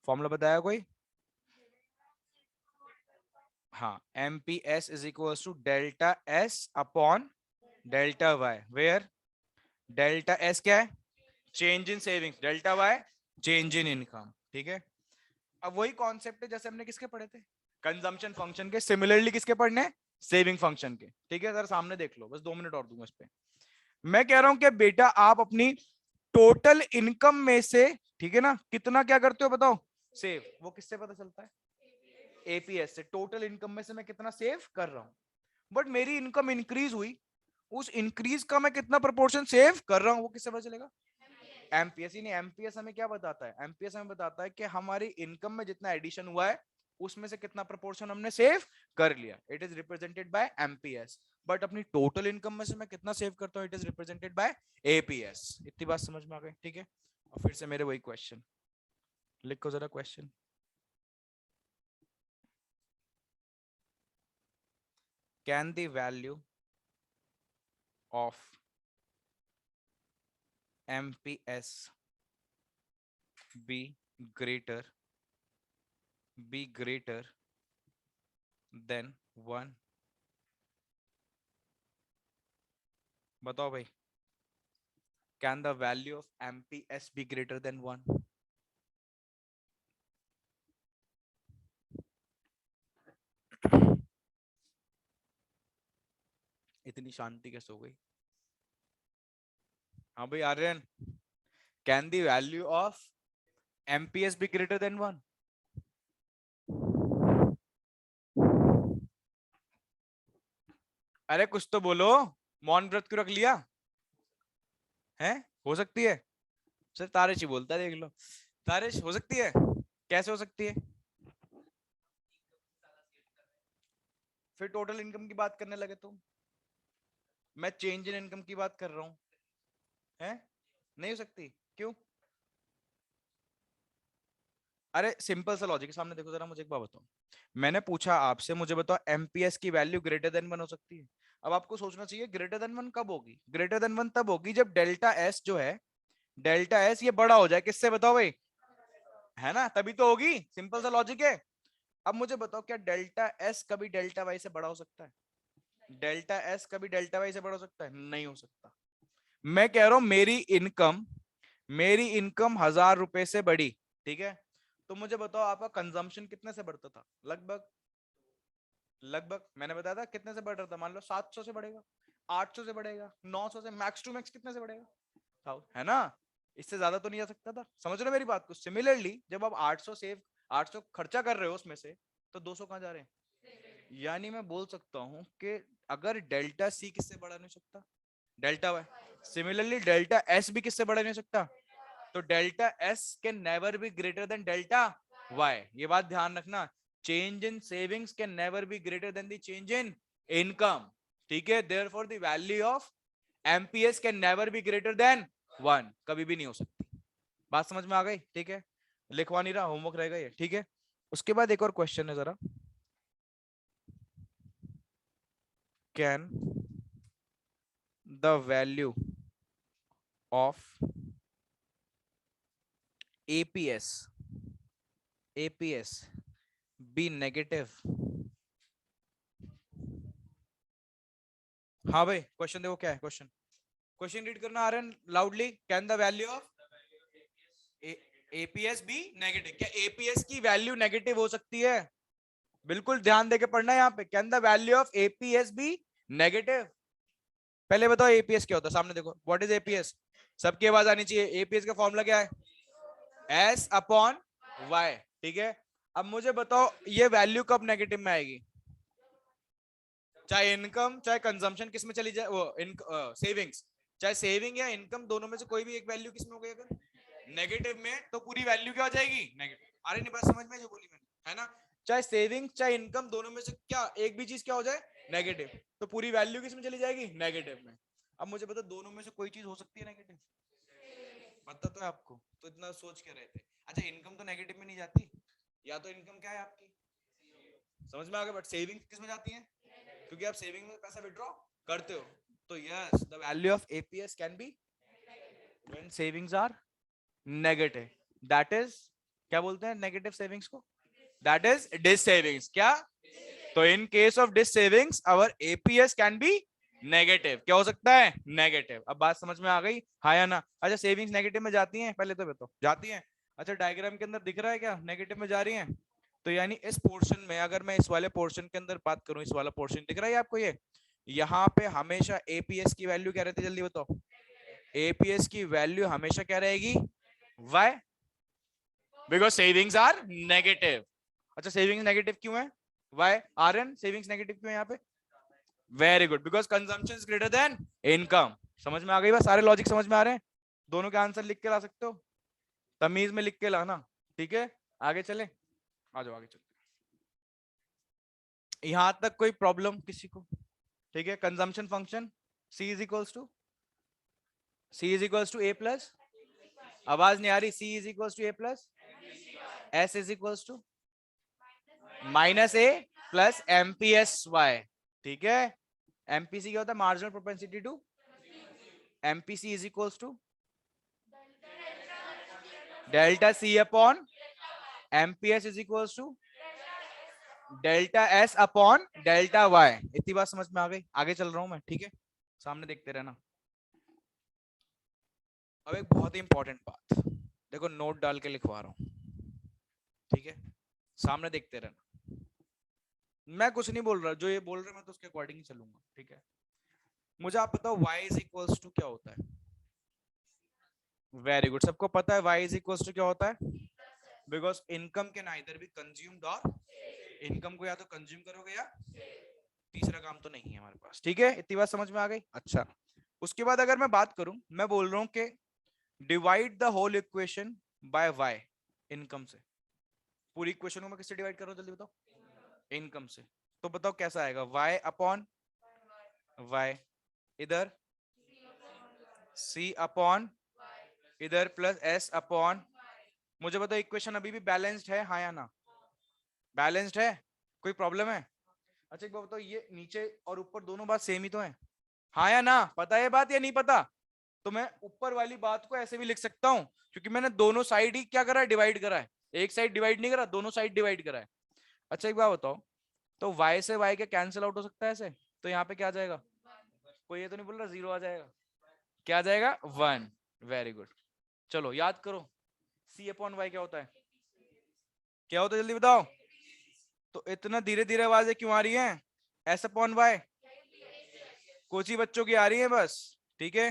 फॉर्मूला बताया कोई? हाँ, MPS is equals to delta S upon delta Y, where delta S क्या है? Change in savings, delta Y change in income. ठीक है, अब वही कॉन्सेप्ट है जैसे हमने किसके पढ़े थे? कंजम्पशन फंक्शन के। सिमिलरली किसके पढ़ने? सेविंग फंक्शन के। ठीक है, अगर सामने देख लो, बस 2 मिनट और दूंगा इस पे। मैं कह रहा हूं कि बेटा आप अपनी टोटल इनकम में से, ठीक है ना, कितना क्या करते हो बताओ? सेव। वो किससे पता चलता है? एपीएस से। टोटल इनकम में से मैं कितना सेव कर रहा हूं, बट मेरी इनकम इंक्रीज हुई, उस इंक्रीज का मैं कितना प्रोपोर्शन सेव कर रहा हूं, वो किससे पता चलेगा? एमपीएस। ही नहीं, एमपीएस हमें क्या बताता है? एमपीएस हमें बताता है कि हमारी इनकम में जितना एडिशन हुआ है उसमें से कितना प्रोपोर्शन हमने सेव कर लिया। It is represented by MPS. But अपनी टोटल इनकम में से मैं कितना सेव करता हूं, it is represented bye APS. इतनी बात समझ में आ गई? ठीक है, और फिर से मेरे वही क्वेश्चन लिखो जरा। Question, can the value of MPS be greater than 1? बताओ भाई, can the value of MPS be greater than 1? इतनी शांति कैसे हो गई? हाँ भाई Aryan, can the value of MPS be greater than 1? अरे कुछ तो बोलो, मौन व्रत क्यों रख लिया है? हो सकती है? सिर्फ तारिश ही बोलता है, देख लो। तारिश, हो सकती है? कैसे हो सकती है? फिर टोटल इनकम की बात करने लगे तुम। मैं चेंज इन इनकम की बात कर रहा हूं, है? नहीं हो सकती, क्यों? अरे सिंपल सा लॉजिक सामने देखो जरा, मुझे एक बात बताओ। मैंने पूछा आपसे, मुझे बताओ एमपीएस की वैल्यू ग्रेटर देन 1 हो सकती है? अब आपको सोचना चाहिए ग्रेटर देन 1 कब होगी? ग्रेटर देन 1 तब होगी जब डेल्टा एस जो है, डेल्टा एस ये बड़ा हो जाए। किससे? बताओ भाई, है ना? तभी तो होगी। सिंपल सा लॉजिक है। अब मुझे बताओ, क्या डेल्टा एस कभी डेल्टा वाई से बड़ा हो सकता है? डेल्टा एस कभी डेल्टा वाई से बड़ा हो सकता है? नहीं हो सकता। मैं कह रहा हूं मेरी इनकम 1000 रुपए से बढ़ी, ठीक है, तो मुझे बताओ आपका कंजम्पशन कितने से बढ़ता था? लगभग लगभग मैंने बताया था कितने से बढ़ रहा था, मान लो 700 से बढ़ेगा, 800 से बढ़ेगा, 900 से, मैक्स टू मैक्स कितने से बढ़ेगा? है ना, इससे ज्यादा तो नहीं जा सकता था। समझ रहे हो मेरी बात को? सिमिलरली जब आप 800 खर्चा कर रहे हो उसमें से, तो 200 कहां जा रहे हैं? यानी मैं बोल सकता हूं कि अगर डेल्टा सी किससे बढ़ा नहीं सकता? Delta Y. Similarly delta S भी किससे बढ़ा नहीं सकता? तो delta S can never be greater than delta Y. ये बात ध्यान रखना, change in savings can never be greater than the change in income, ठीक है। Therefore the value of MPS can never be greater than 1, कभी भी नहीं हो सकती। बात समझ में आ गई? ठीक है, लिखवा नहीं रहा, होमवर्क रहेगा ये, ठीक है। उसके बाद एक और क्वेश्चन है जरा, can the value of APS APS be negative? हाँ भाई, क्वेश्चन देखो क्या है। क्वेश्चन क्वेश्चन रीड करना आ रहा है loudly. Can the value of APS be negative? क्या एपीएस की वैल्यू नेगेटिव हो सकती है? बिल्कुल ध्यान देके पढ़ना है यहाँ पे। Can the value of APS be negative? पहले बताओ एपीएस क्या होता है, सामने देखो, व्हाट इज एपीएस? सबकी आवाज आनी चाहिए। एपीएस का फॉर्मूला क्या है? एस अपॉन वाई, ठीक है। अब मुझे बताओ ये वैल्यू कब नेगेटिव में आएगी? चाहे इनकम चाहे कंजम्पशन किस में चली जाए, वो सेविंग्स, चाहे सेविंग या इनकम, दोनों में से कोई भी एक वैल्यू किस में हो गई अगर नेगेटिव में, तो पूरी वैल्यू क्या हो जाएगी? नेगेटिव। अरे नहीं, बात समझ में जो बोली मैंने, है ना? चाहे सेविंग चाहे इनकम, दोनों में से क्या एक भी चीज क्या हो जाए? नेगेटिव, तो पूरी वैल्यू किस में चली जाएगी? नेगेटिव में। अब मुझे बताओ दोनों में से कोई चीज हो सकती है नेगेटिव? पता तो है आपको, तो इतना सोच के रहे थे। अच्छा, इनकम तो नेगेटिव में नहीं जाती, या तो इनकम क्या है आपकी, समझ में आ गया, बट सेविंग किस में जाती है? क्योंकि आप सेविंग में पैसा विड्रॉ करते हो। तो yes, the value of APS can be when savings are negative, that is, क्या बोलते हैं नेगेटिव सेविंग्स को? That is dissavings. क्या? तो in case of dissavings our APS can be negative. क्या हो सकता है? नेगेटिव। अब बात समझ में आ गई, हाँ या ना? अच्छा, सेविंग्स नेगेटिव में जाती हैं? पहले तो बताओ, जाती हैं? अच्छा, डायग्राम के अंदर दिख रहा है क्या नेगेटिव में जा रही हैं? तो यानी इस पोर्शन में, अगर मैं इस वाले पोर्शन के अंदर बात करूं, इस वाला पोर्शन दिख रहा है आपको ये, यहाँ पे हमेशा एपीएस की वैल्यू क्या रहती है? जल्दी बताओ। एपीएस की वैल्यू हमेशा क्या रहेगी? Why, because savings are negative. अच्छा, सेविंग्स नेगेटिव क्यों है? Why are an savings negative क्यों है यहाँ पे? Very good, because consumption is greater than income. समझ में आ गई? बस सारे लॉजिक समझ में आ रहे हैं? दोनों के आंसर लिख के ला सकते हो, तमीज में लिख के लाना, ठीक है। आगे चले, आ जाओ आगे चलते। यहां तक कोई प्रॉब्लम किसी को? ठीक है, consumption function C is equals to A plus, आवाज नहीं आ रही, C is equals to A plus S is equals to minus A plus MPS Y, ठीक है। एमपीसी क्या होता है? Marginal propensity to, MPC is equals to delta C upon MPS is equals to delta S upon delta Y. इतनी बात समझ में आ गई? आगे चल रहा हूं मैं, ठीक है, सामने देखते रहना। अब एक बहुत ही इंपॉर्टेंट बात देखो, नोट डाल के लिखवा रहा हूं, ठीक है, सामने देखते रहना। मैं कुछ नहीं बोल रहा, जो ये बोल रहे मैं तो उसके अकॉर्डिंग ही चलूंगा, ठीक है। मुझे आप बताओ y इज इक्वल्स टू क्या होता है? वेरी गुड, सबको पता है y इज इक्वल्स टू क्या होता है? Because income can either be consumed और, इनकम को या तो कंज्यूम करोगे या तीसरा काम तो नहीं है हमारे पास, ठीक है। इतनी बात समझ में आ गई? अच्छा, उसके बाद अगर मैं बात करूं, मैं बोल रहा हूं कि divide the whole equation by y, income से। पूरी इक्वेशन को मैं किससे डिवाइड कर रहा हूं जल्दी बताओ? इनकम से। तो बताओ कैसा आएगा? y अपॉन y, इधर c अपॉन इधर प्लस s अपॉन, मुझे बताओ इक्वेशन अभी भी बैलेंस्ड है, हाँ या ना? बैलेंस्ड है, कोई प्रॉब्लम है? अच्छा एक बात बताओ, ये नीचे और ऊपर दोनों बात सेम ही तो है, हाँ या ना? पता है बात या नहीं पता? तो मैं ऊपर वाली बात को ऐसे भी लिख सकता हूं, क्योंकि मैंने दोनों साइड ही क्या करा है? डिवाइड करा है। एक साइड डिवाइड नहीं करा, दोनों साइड डिवाइड करा है। अच्छा एक बात बताओ, तो y से y क्या कैंसिल आउट हो सकता है ऐसे? तो यहाँ पे क्या आ जाएगा? कोई ये तो नहीं बोल रहा जीरो आ जाएगा? क्या आ जाएगा 1। Very good. चलो याद करो C अपॉन वाई क्या होता है, क्या होता है जल्दी बताओ। तो इतना धीरे धीरे आवाजें क्यों आ रही हैं, S अपॉन वाई कुछ ही बच्चों की आ रही है बस। ठीक है,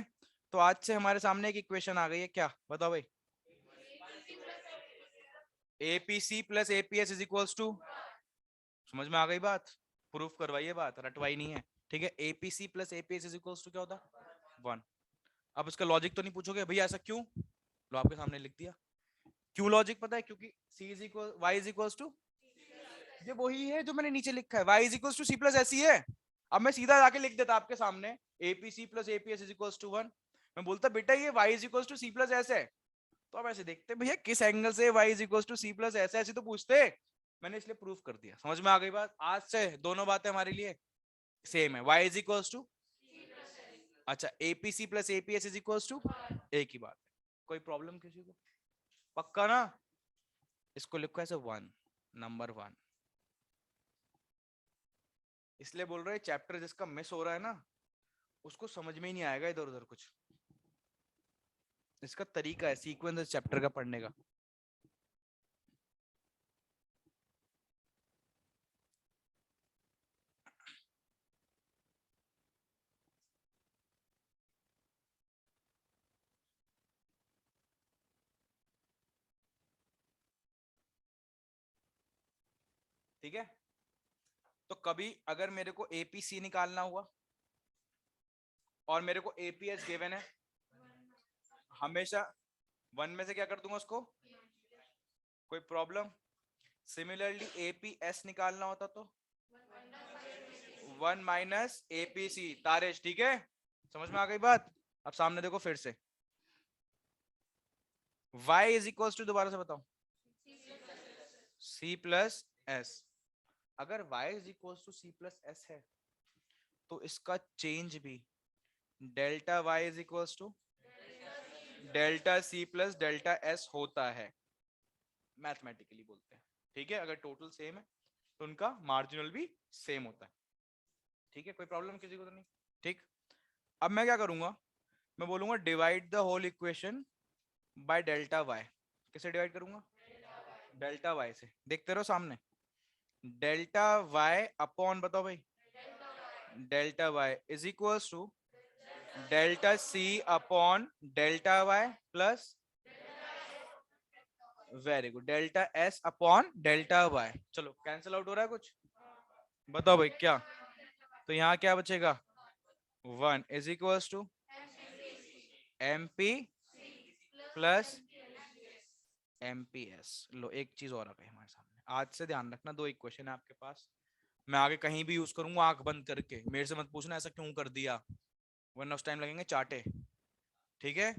तो आज से हमारे सामने एक इक्वेशन आ गई है, क्या बताओ भाई, APC plus APS is equals to, समझ में आ गई बात, प्रूफ करवाइए बात, रटवाई नहीं है। ठीक है, APC plus APS is equals to क्या होता है 1। अब इसका लॉजिक तो नहीं पूछोगे भैया ऐसा क्यों, लो आपके सामने लिख दिया। क्यों लॉजिक पता है, क्योंकि C is equal Y is equals to, ये वही है जो मैंने नीचे लिखा है, Y is equals to C plus ऐसी है। अब मैं सीधा जाके लिख देता आपके सामने APC plus APS is equals to 1, मैं बोलता बेटा ये Y is equals to C plus S है। तो अब ऐसे देखते भैया किस एंगल से Y is equals to C plus S है, ऐसे तो पूछते। मैंने इसलिए प्रूफ कर दिया, समझ में आ गई बात। आज से दोनों बातें हमारे लिए सेम है, Y इज इक्वल्स टू, अच्छा APC plus APS is equals to, एक ही बात है। कोई प्रॉब्लम किसी को, पक्का ना। इसको लिखो ऐसे 1, नंबर 1। इसलिए बोल रहे चैप्टर जिसका मिस हो रहा है ना उसको समझ में ही नहीं आएगा इधर उधर कुछ। इसका तरीका है सीक्वेंस इस चैप्टर का पढ़ने का। ठीक है, तो कभी अगर मेरे को APC निकालना हुआ और मेरे को APS गिवन है, हमेशा 1 में से क्या कर दूंगा उसको, कोई प्रॉब्लम। सिमिलरली APS निकालना होता तो 1 माइनस APC, तारेश ठीक है, समझ में आ गई बात। अब सामने देखो फिर से Y इज इक्वल टू, दोबारा से बताओ, C प्लस S। अगर y is equal to C plus S है तो इसका चेंज भी delta y is equal to delta C plus delta S होता है, मैथमेटिकली बोलते हैं। ठीक है, अगर टोटल सेम है तो उनका मार्जिनल भी सेम होता है। ठीक है, कोई प्रॉब्लम किसी को तो नहीं। ठीक, अब मैं क्या करूंगा, मैं बोलूंगा divide the whole equation by delta y। किसे डिवाइड करूंगा, डेल्टा y से। देखते रहो सामने, डेल्टा y अपॉन बताओ भाई, delta y is equal to delta C upon delta y plus, very good, delta S upon delta y। चलो cancel out हो रहा है कुछ, बताओ भाई क्या। तो यहाँ क्या बचेगा, 1 is equal to MP plus MPS। लो एक चीज और आ गई हमारे सामने, आज से ध्यान रखना, दो इक्वेशन है आपके पास, मैं आगे कहीं भी यूज करूंगा आंख बंद करके, मेरे से मत पूछना ऐसा क्यों कर दिया, वरना उस टाइम लगेंगे चाटे। ठीक है,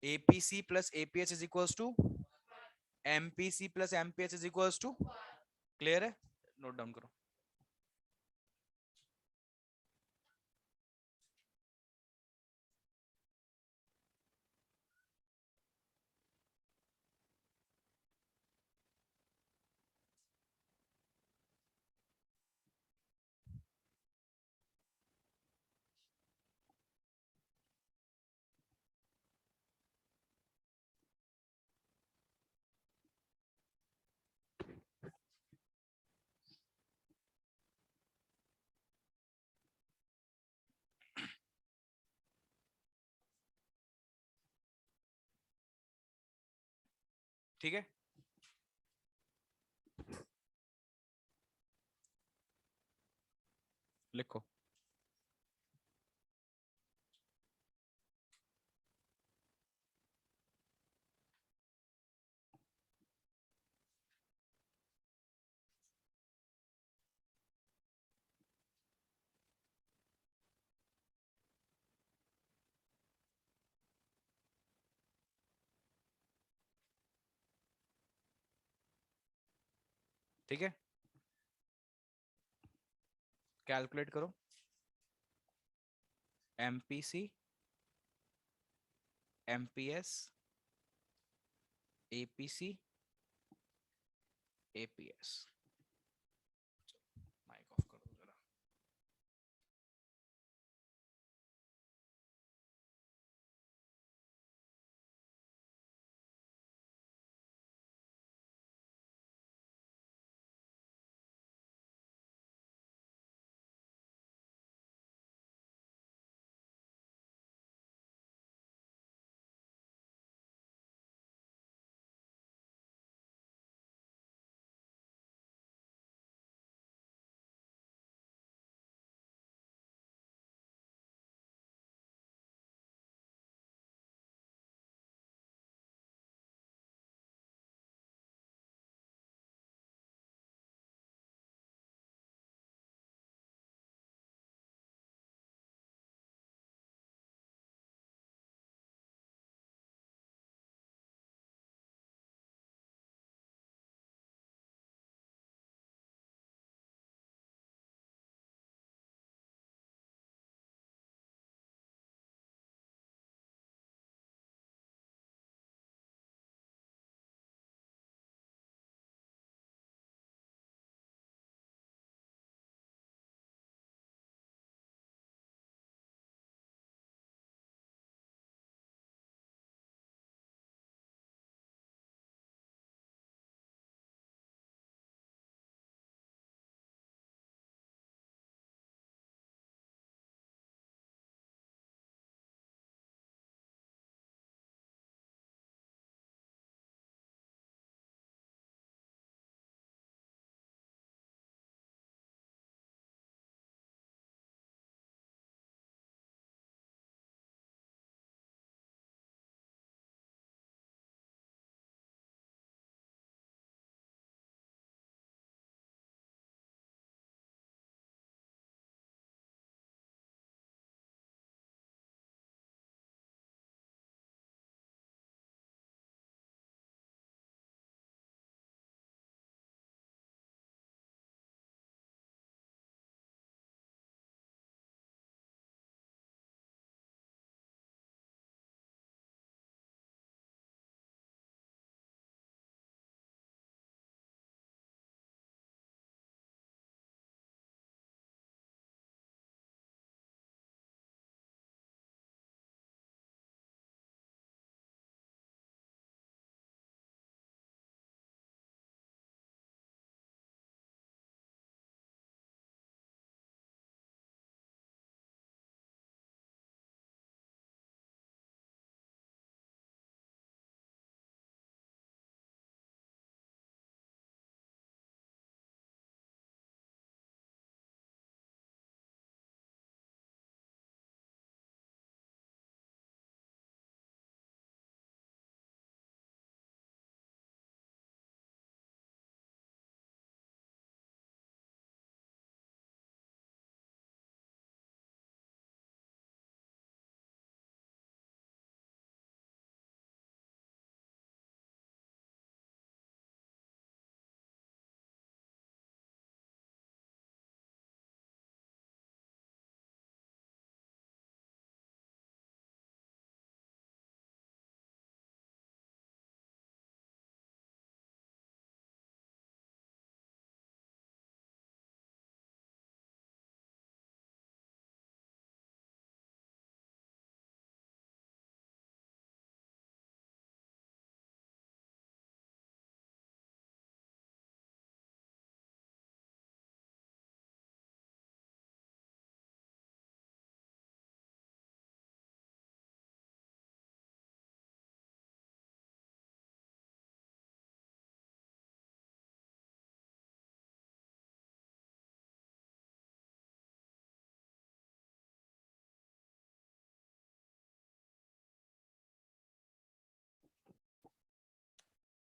APC plus APS is equal to MPC plus MPS is equal to, clear है, नोट डाउन करो। ठीक है, लिखो। ठीक है, कैलकुलेट करो, MPC MPS APC APS। Mic off करो जरा।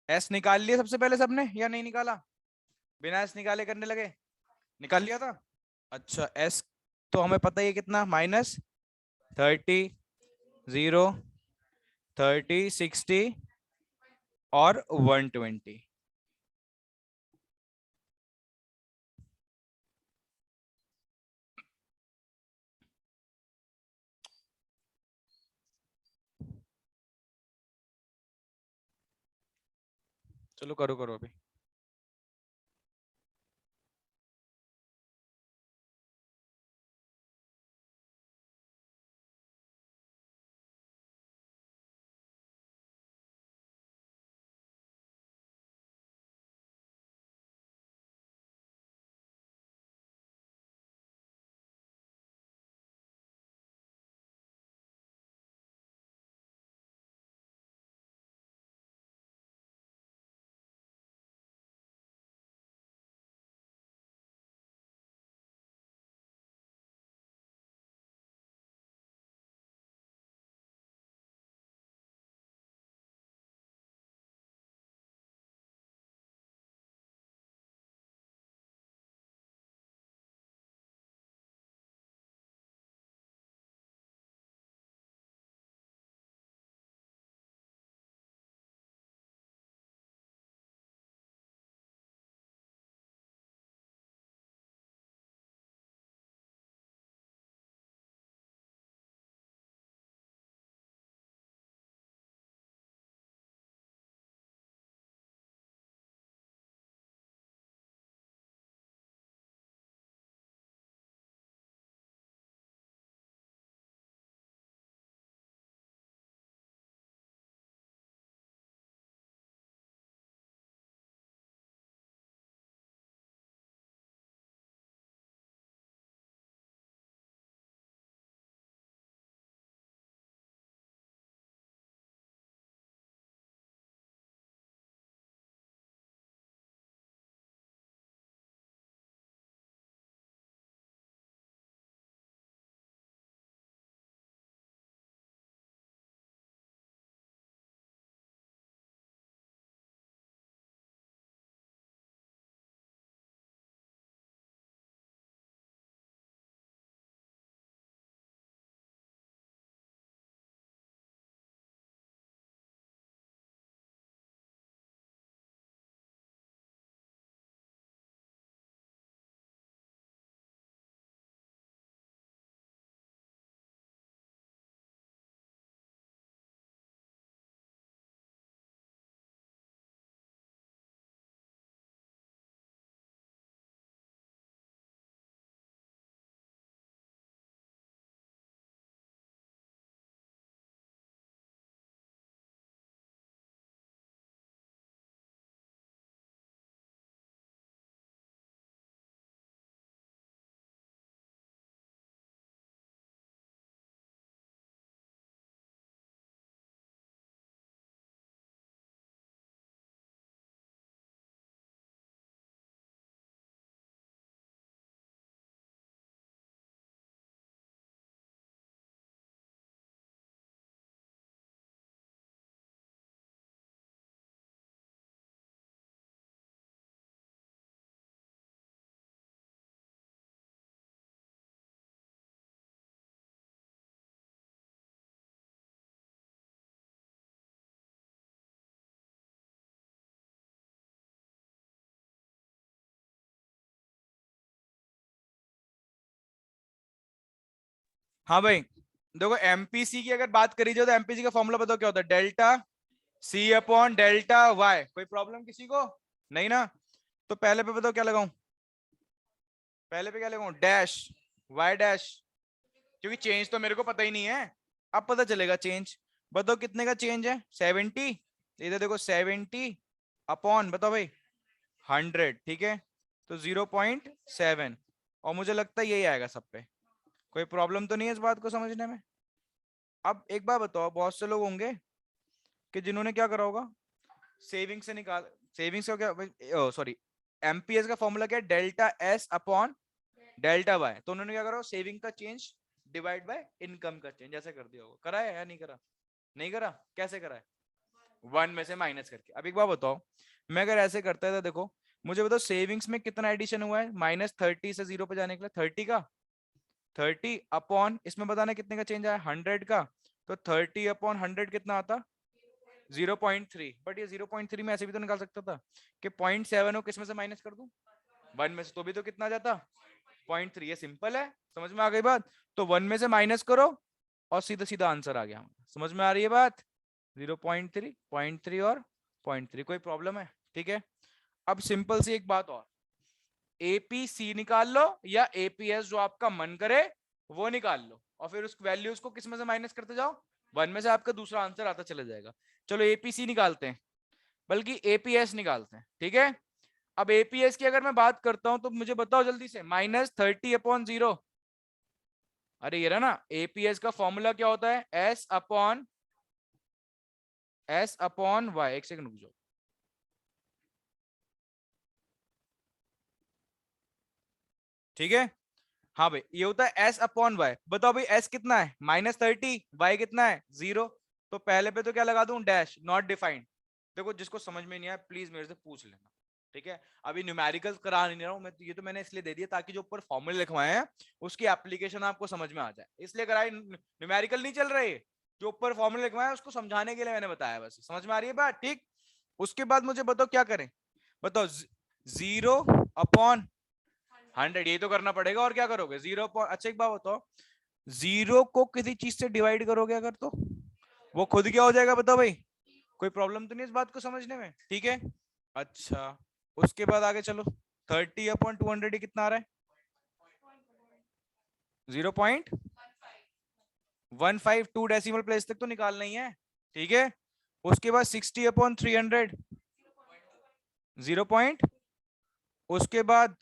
एस निकाल लिया सबसे पहले सबने या नहीं निकाला? बिना एस निकाले करने लगे, निकाल लिया था। अच्छा एस तो हमें पता ही है कितना, -30, 0, 30, 60 और 120। चलो करो करो अभी। हाँ भाई देखो एमपीसी की अगर बात करी जाए तो एमपीसी का फॉर्मूला बताओ क्या होता है, delta C upon delta Y. कोई प्रॉब्लम किसी को? नहीं ना? तो पहले पे बताओ क्या लगाऊं, पहले पे क्या लगाऊं, डैश वाई डैश, क्योंकि चेंज तो मेरे को पता ही नहीं है, अब पता चलेगा चेंज। बताओ कितने का चेंज है, 70। इधर देखो 70 अपॉन बताओ भाई 100, ठीक है, तो 0.7। और मुझे लगता है यही आएगा सब पे, कोई प्रॉब्लम तो नहीं है इस बात को समझने में। अब एक बात बताओ, बहुत से लोग होंगे कि जिन्होंने क्या करा होगा, सेविंग से निकाल, सेविंग्स का क्या, सॉरी, एमपीएस का फॉर्मूला क्या है, delta S upon delta Y. तो उन्होंने क्या करा, सेविंग का चेंज डिवाइड बाय इनकम का चेंज, ऐसे कर दिया होगा। करा है या नहीं करा? नहीं करा, कैसे करा है? 1 में से माइनस करके। अब एक बात बताओ, मैं अगर ऐसे करता था, देखो मुझे बताओ सेविंग्स में कितना एडिशन हुआ है -30 से 0 पे जाने के लिए, 30 का, 30 अपॉन इसमें बताना कितने का चेंज आया 100 का, तो 30 अपॉन 100 कितना आता 0.3। बट ये 0.3 में ऐसे भी तो निकाल सकता था कि 0.7 हो किसमें से माइनस कर दूं 1 में से, तो भी तो कितना जाता 0.3। ये सिंपल है, समझ में आ गई बात। तो 1 में से माइनस करो और सीधा सीधा आंसर आ गया। समझ में आ रही है बात, 0.3, 0.3 और 0.3, कोई प्रॉब्लम है? ठीक है। अब सिंपल सी एक बात और, एपीसी निकाल लो या एपीएस, जो आपका मन करे वो निकाल लो, और फिर उस वैल्यूज को किस में से माइनस करते जाओ 1 में से, आपका दूसरा आंसर आता चला जाएगा। चलो एपीसी निकालते हैं, बल्कि एपीएस निकालते हैं, ठीक है। अब एपीएस की अगर मैं बात करता हूं तो मुझे बताओ जल्दी से, -30/0। अरे ये रहा ना, एपीएस का फॉर्मूला क्या होता है, S/Y। एक सेकंड रुक जाओ, ठीक है। हाँ भाई, ये होता है S/Y। बताओ भाई S कितना है -30, Y कितना है 0। तो पहले पे तो क्या लगा दूं, डैश, नॉट डिफाइंड। देखो जिसको समझ में नहीं आया प्लीज मेरे से पूछ लेना, ठीक है। अभी न्यूमेरिकल्स करा नहीं रहा हूं मैं, ये तो मैंने इसलिए दे दिया ताकि जो ऊपर फॉर्मूले लिखवाए हैं उसकी एप्लीकेशन आपको समझ में आ जाए, इसलिए कराई। न्यूमेरिकल नहीं चल रहे, जो ऊपर फॉर्मूले लिखवाए हैं उसको समझाने के लिए मैंने बताया, बस। समझ में आ रही है बात, ठीक। उसके बाद मुझे बताओ क्या करें, बताओ 0/100, ये तो करना पड़ेगा, और क्या करोगे 0। अच्छा एक बात बताओ, 0 को किसी चीज से डिवाइड करोगे अगर, तो वो खुद क्या हो जाएगा बताओ भाई, कोई प्रॉब्लम तो नहीं इस बात को समझने में, ठीक है। अच्छा उसके बाद आगे चलो, 30/200 ही कितना आ रहा है 0.152 डेसिमल प्लेस तक तो निकालना ही है, ठीक है। उसके बाद 60/300 0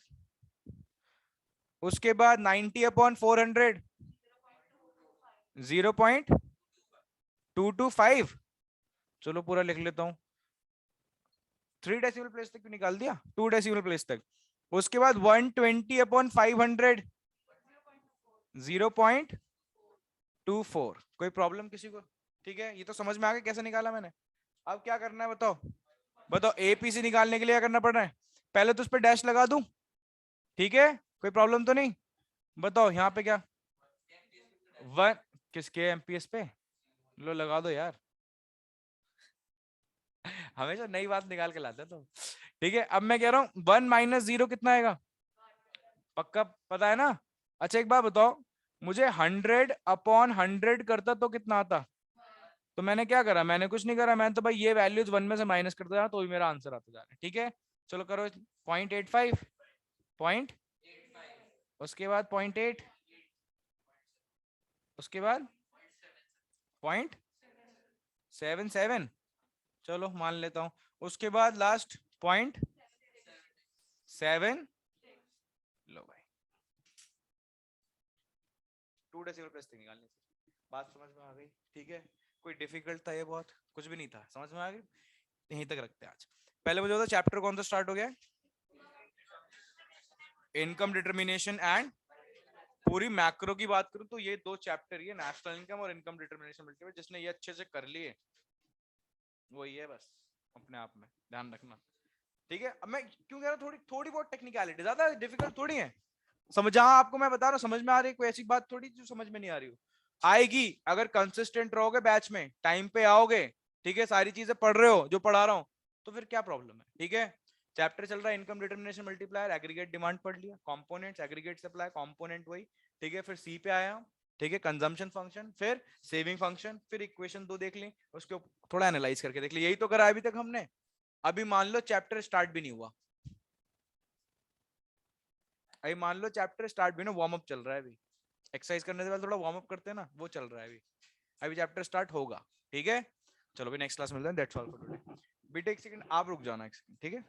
उसके बाद 90/400 0.225। चलो पूरा लिख लेता हूँ, 3 डेसिमल प्लेस तक क्यों निकाल दिया, 2 डेसिमल प्लेस तक। उसके बाद 120/500 0.24। कोई प्रॉब्लम किसी को, ठीक है। ये तो समझ में आ गया कैसे निकाला मैंने। अब क्या करना है बताओ, बताओ एपीसी निकालने के लिए क्या करना पड़ रहा है, पहले तो उस पर डैश लगा दूं, ठीक है, कोई प्रॉब्लम तो नहीं। बताओ यहाँ पे क्या, वन, किसके एमपीएस पे, लो लगा दो यार, हमेशा नई बात निकाल के लाते तो, ठीक है। अब मैं कह रहा हूं 1 - 0 कितना आएगा, पक्का पता है ना। अच्छा एक बात बताओ, मुझे 100/100 करता तो कितना आता, तो मैंने क्या करा, मैंने कुछ नहीं करा, मैंने तो भाई ये वैल्यूज 1 में से माइनस करता जा तो भी मेरा आंसर आता जा रहा है, ठीक है। चलो करो, 0.85 पॉइंट, उसके बाद 0.8, उसके बाद 0.77, चलो मान लेता हूं। उसके बाद लास्ट 0.7, लो भाई 2 डेसिमल प्लेस तक निकालने से बात समझ में आ गई, ठीक है। कोई डिफिकल्ट था ये, बहुत कुछ भी नहीं था, समझ में आ गई। यहीं तक रखते हैं आज। पहले मुझे बताओ चैप्टर कौन सा स्टार्ट हो गया, इनकम डिटर्मिनेशन एंड, पूरी मैक्रो की बात करूं तो ये 2 चैप्टर, ये नेशनल इनकम और इनकम डिटर्मिनेशन मल्टीपल, जिसने ये अच्छे से कर लिए वही है, बस अपने आप में ध्यान रखना, ठीक है। अब मैं क्यों कह रहा हूँ, थोड़ी थोड़ी बहुत टेक्निकलिटी, ज्यादा डिफिकल्ट थोड़ी है। समझ, जहां आपको मैं बता रहा हूँ समझ में आ रही है, कोई ऐसी बात थोड़ी जो समझ में नहीं आ रही हो, आएगी अगर कंसिस्टेंट रहोगे, बैच में टाइम पे आओगे, ठीक है, सारी चीजें पढ़ रहे हो जो पढ़ा रहा हूँ, तो फिर क्या प्रॉब्लम है, ठीक है। चैप्टर चल रहा है income determination multiplier, aggregate demand पढ़ लिया, कंपोनेंट्स, एग्रीगेट सप्लाई, कंपोनेंट वही, ठीक है। फिर सी पे आया हूँ, ठीक है, कंजम्पशन फंक्शन, फिर सेविंग फंक्शन, फिर इक्वेशन 2 देख ली, उसके थोड़ा एनालाइज करके देख लिया, यही तो करा अभी तक हमने। अभी मान लो चैप्टर स्टार्ट भी नहीं हुआ, अभी मान लो चैप्टर स्टार्ट भी ना, वार्म अप चल रहा है अभी, एक्सरसाइज करने से पहले थोड़ा वार्म अप करते हैं ना, वो चल रहा है अभी, अभी चैप्टर स्टार्ट होगा, ठीक है। चलो भी नेक्स्ट क्लास मिलते हैं, दैट्स ऑल फॉर टुडे। बेटा एक सेकंड आप रुक जाना, एक सेकंड, ठीक है।